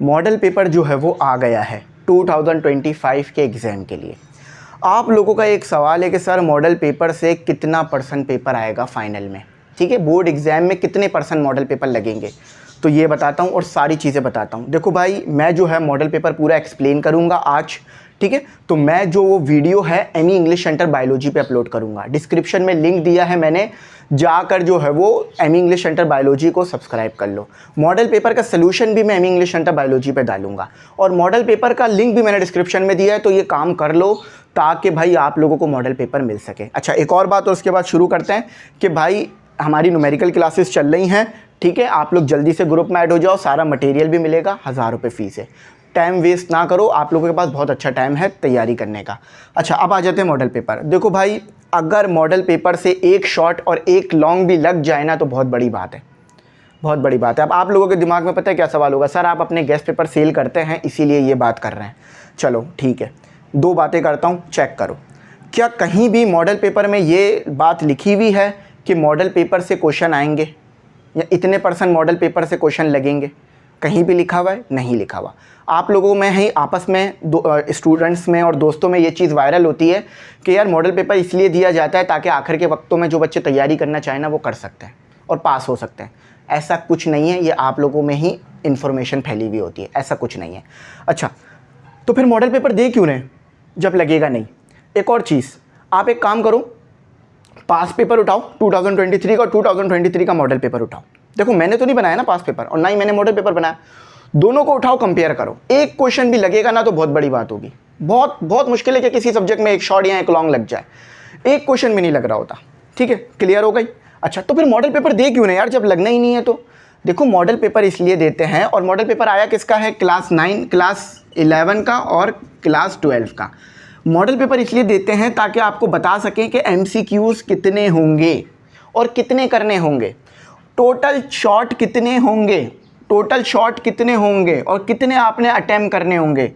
Model paper जो है वो आ गया है 2025 के एग्ज़ाम के लिए। आप लोगों का एक सवाल है कि सर मॉडल पेपर से कितना % पेपर आएगा फाइनल में, ठीक है, बोर्ड एग्ज़ाम में कितने % मॉडल पेपर लगेंगे, तो ये बताता हूँ और सारी चीज़ें बताता हूँ। देखो भाई, मैं जो है मॉडल पेपर पूरा एक्सप्लेन करूँगा आज, ठीक है। तो मैं जो वो वीडियो है एमी इंग्लिश सेंटर बायोलॉजी पे अपलोड करूँगा। डिस्क्रिप्शन में लिंक दिया है मैंने, जाकर जो है वो एमी इंग्लिश सेंटर बायोलॉजी को सब्सक्राइब कर लो। मॉडल पेपर का सलूशन भी मैं एमी इंग्लिश सेंटर बायोलॉजी पे डालूंगा और मॉडल पेपर का लिंक भी मैंने डिस्क्रिप्शन में दिया है, तो ये काम कर लो ताकि भाई आप लोगों को मॉडल पेपर मिल सके। अच्छा, एक और बात और उसके बाद शुरू करते हैं कि भाई हमारी न्यूमेरिकल क्लासेस चल रही हैं, ठीक है। आप लोग जल्दी से ग्रुप में ऐड हो जाओ, सारा मटेरियल भी मिलेगा, 1000 रुपये फ़ीस है। टाइम वेस्ट ना करो, आप लोगों के पास बहुत अच्छा टाइम है तैयारी करने का। अच्छा, अब आ जाते हैं मॉडल पेपर। देखो भाई, अगर मॉडल पेपर से एक शॉर्ट और एक लॉन्ग भी लग जाए ना तो बहुत बड़ी बात है, बहुत बड़ी बात है। अब आप लोगों के दिमाग में पता है क्या सवाल होगा, सर आप अपने गेस्ट पेपर सेल करते हैं इसीलिए ये बात कर रहे हैं। चलो ठीक है, दो बातें करता हूँ, चेक करो। क्या कहीं भी मॉडल पेपर में ये बात लिखी हुई है कि मॉडल पेपर से क्वेश्चन आएंगे या इतने % मॉडल पेपर से क्वेश्चन लगेंगे? कहीं भी लिखा हुआ है? नहीं लिखा हुआ। आप लोगों में ही आपस में स्टूडेंट्स में और दोस्तों में ये चीज़ वायरल होती है कि यार मॉडल पेपर इसलिए दिया जाता है ताकि आखिर के वक्तों में जो बच्चे तैयारी करना चाहें ना वो कर सकते हैं और पास हो सकते हैं। ऐसा कुछ नहीं है, ये आप लोगों में ही इन्फॉर्मेशन फैली हुई होती है, ऐसा कुछ नहीं है। अच्छा, तो फिर मॉडल पेपर दे क्यों रहे जब लगेगा नहीं? एक और चीज़, आप एक काम करो, पास पेपर उठाओ 2023 का और 2023 का मॉडल पेपर उठाओ। देखो मैंने तो नहीं बनाया ना पास पेपर और ना ही मैंने मॉडल पेपर बनाया, दोनों को उठाओ, कंपेयर करो। एक क्वेश्चन भी लगेगा ना तो बहुत बड़ी बात होगी। बहुत बहुत मुश्किल है कि किसी सब्जेक्ट में एक शॉर्ट या एक लॉन्ग लग जाए, एक क्वेश्चन भी नहीं लग रहा होता, ठीक है, क्लियर हो गई। अच्छा, तो फिर मॉडल पेपर दे क्यों नहीं यार जब लगना ही नहीं है? तो देखो मॉडल पेपर इसलिए देते हैं, और मॉडल पेपर आया किसका है? क्लास 9, क्लास 11 का और क्लास 12 का। मॉडल पेपर इसलिए देते हैं ताकि आपको बता सकें कि MCQs कितने होंगे और कितने करने होंगे, टोटल शॉट कितने होंगे, टोटल शॉट कितने होंगे और कितने आपने अटैम्प्ट करने होंगे,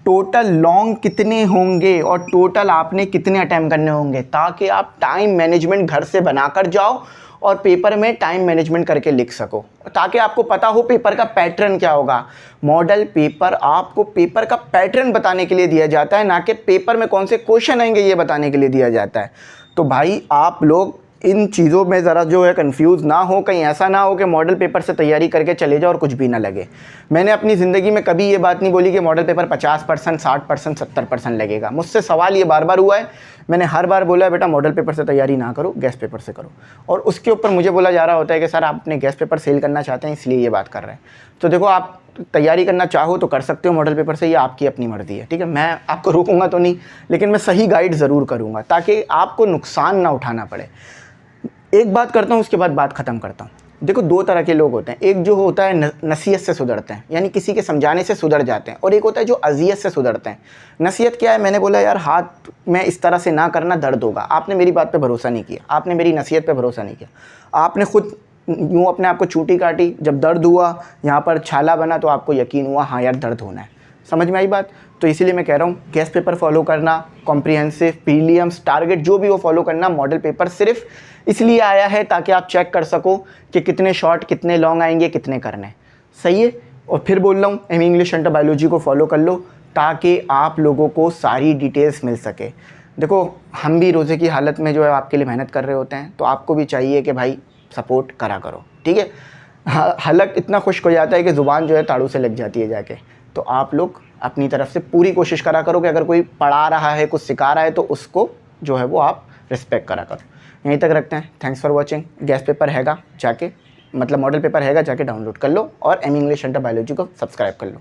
टोटल लॉन्ग कितने होंगे और टोटल आपने कितने अटैम्प्ट करने होंगे, ताकि आप टाइम मैनेजमेंट घर से बनाकर जाओ और पेपर में टाइम मैनेजमेंट करके लिख सको, ताकि आपको पता हो पेपर का पैटर्न क्या होगा। मॉडल पेपर आपको पेपर का पैटर्न बताने के लिए दिया जाता है, ना कि पेपर में कौन से क्वेश्चन आएंगे ये बताने के लिए दिया जाता है। तो भाई आप लोग इन चीज़ों में ज़रा जो है कंफ्यूज ना हो, कहीं ऐसा ना हो कि मॉडल पेपर से तैयारी करके चले जाओ और कुछ भी ना लगे। मैंने अपनी ज़िंदगी में कभी ये बात नहीं बोली कि मॉडल पेपर 50%, 60%, 70% लगेगा। मुझसे सवाल ये बार बार हुआ है, मैंने हर बार बोला है बेटा मॉडल पेपर से तैयारी ना करो, गेस्ट पेपर से करो, और उसके ऊपर मुझे बोला जा रहा होता है कि सर आप अपने गेस्ट पेपर सेल करना चाहते हैं इसलिए ये बात कर रहे हैं। तो देखो, आप तैयारी करना चाहो तो कर सकते हो मॉडल पेपर से, ये आपकी अपनी मर्ज़ी है, ठीक है। मैं आपको रोकूंगा तो नहीं, लेकिन मैं सही गाइड ज़रूर करूँगा ताकि आपको नुकसान ना उठाना पड़े। एक बात करता हूँ, उसके बाद बात ख़त्म करता हूँ। देखो, दो तरह के लोग होते हैं, एक जो होता है नसीहत से सुधरते हैं, यानी किसी के समझाने से सुधर जाते हैं, और एक होता है जो अजियत से सुधरते हैं। नसीहत क्या है? मैंने बोला यार हाथ में इस तरह से ना करना, दर्द होगा। आपने मेरी बात पे भरोसा नहीं किया, आपने मेरी नसीहत पे भरोसा नहीं किया, आपने खुद यूँ अपने आप को चूटी काटी, जब दर्द हुआ, यहाँ पर छाला बना, तो आपको यकीन हुआ हाँ यार दर्द होना है। समझ में आई बात? तो इसीलिए मैं कह रहा हूँ गेस्ट पेपर फॉलो करना, कॉम्प्रिहेंसिव, प्रीलिम्स, टारगेट जो भी वो फॉलो करना। मॉडल पेपर सिर्फ इसलिए आया है ताकि आप चेक कर सको कि कितने शॉर्ट, कितने लॉन्ग आएंगे, कितने करने, सही है। और फिर बोल रहा हूँ एमी इंग्लिश सेंटर बायोलॉजी को फॉलो कर लो ताकि आप लोगों को सारी डिटेल्स मिल सके। देखो, हम भी रोज़े की हालत में जो है आपके लिए मेहनत कर रहे होते हैं, तो आपको भी चाहिए कि भाई सपोर्ट करा करो, ठीक है। हलक इतना खुश्क हो जाता है कि ज़ुबान जो है ताड़ू से लग जाती है जाके। तो आप लोग अपनी तरफ से पूरी कोशिश करा करो कि अगर कोई पढ़ा रहा है, कुछ सिखा रहा है, तो उसको जो है वो आप रिस्पेक्ट करा करो। यहीं तक रखते हैं। Thanks for watching. Guest paper हैगा जाके, मतलब मॉडल पेपर हैगा, जाके डाउनलोड कर लो और एमी इंग्लिश सेंटर बायोलॉजी को सब्सक्राइब कर लो।